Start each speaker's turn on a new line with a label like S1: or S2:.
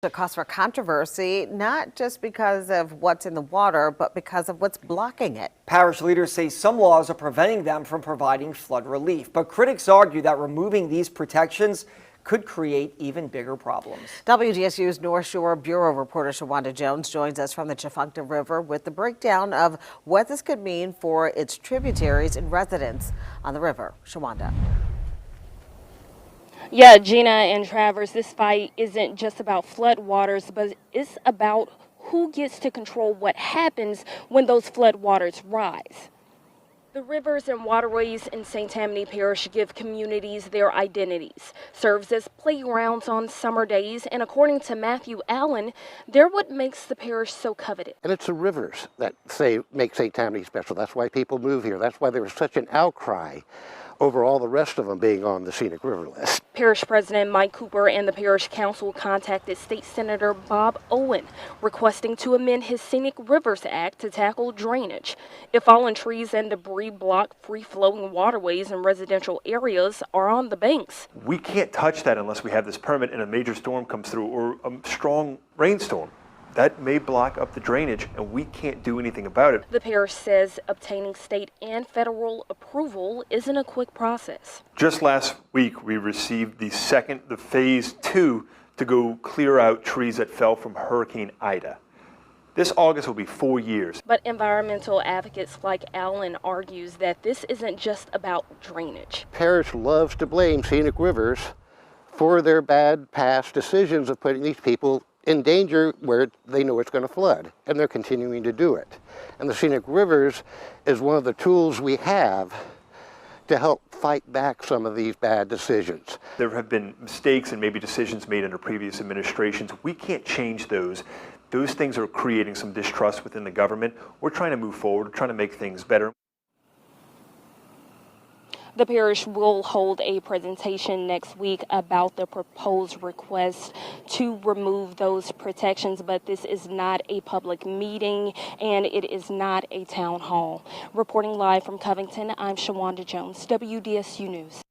S1: A cause for controversy, not just because of what's in the water, but because of what's blocking it.
S2: Parish leaders say some laws are preventing them from providing flood relief, but critics argue that removing these protections could create even bigger problems.
S1: WDSU's North Shore Bureau reporter Shawanda Jones joins us from the Tchefuncte River with the breakdown of what this could mean for its tributaries and residents on the river. Shawanda.
S3: Yeah, Gina and Travers, this fight isn't just about floodwaters, but it's about who gets to control what happens when those floodwaters rise. The rivers and waterways in St. Tammany Parish give communities their identities, serves as playgrounds on summer days, and according to Matthew Allen, they're what makes the parish so coveted.
S4: And it's the rivers that make St. Tammany special. That's why people move here. That's why there was such an outcry over all the rest of them being on the scenic river list.
S3: Parish President Mike Cooper and the Parish Council contacted State Senator Bob Owen, requesting to amend his Scenic Rivers Act to tackle drainage. If fallen trees and debris block free-flowing waterways in residential areas are on the banks.
S5: We can't touch that unless we have this permit and a major storm comes through or a strong rainstorm. That may block up the drainage, and we can't do anything about it.
S3: The parish says obtaining state and federal approval isn't a quick process.
S5: Just last week, we received the phase 2 to go clear out trees that fell from Hurricane Ida. This August will be 4 years.
S3: But environmental advocates like Allen argues that this isn't just about drainage.
S4: Parish loves to blame scenic rivers for their bad past decisions of putting these people in danger where they know it's going to flood, and they're continuing to do it. And the scenic rivers is one of the tools we have to help fight back some of these bad decisions.
S5: There have been mistakes and maybe decisions made under previous administrations. We can't change those. Those things are creating some distrust within the government. We're trying to move forward, we're trying to make things better.
S3: The parish will hold a presentation next week about the proposed request to remove those protections, but this is not a public meeting and it is not a town hall. Reporting live from Covington, I'm Shawanda Jones, WDSU News.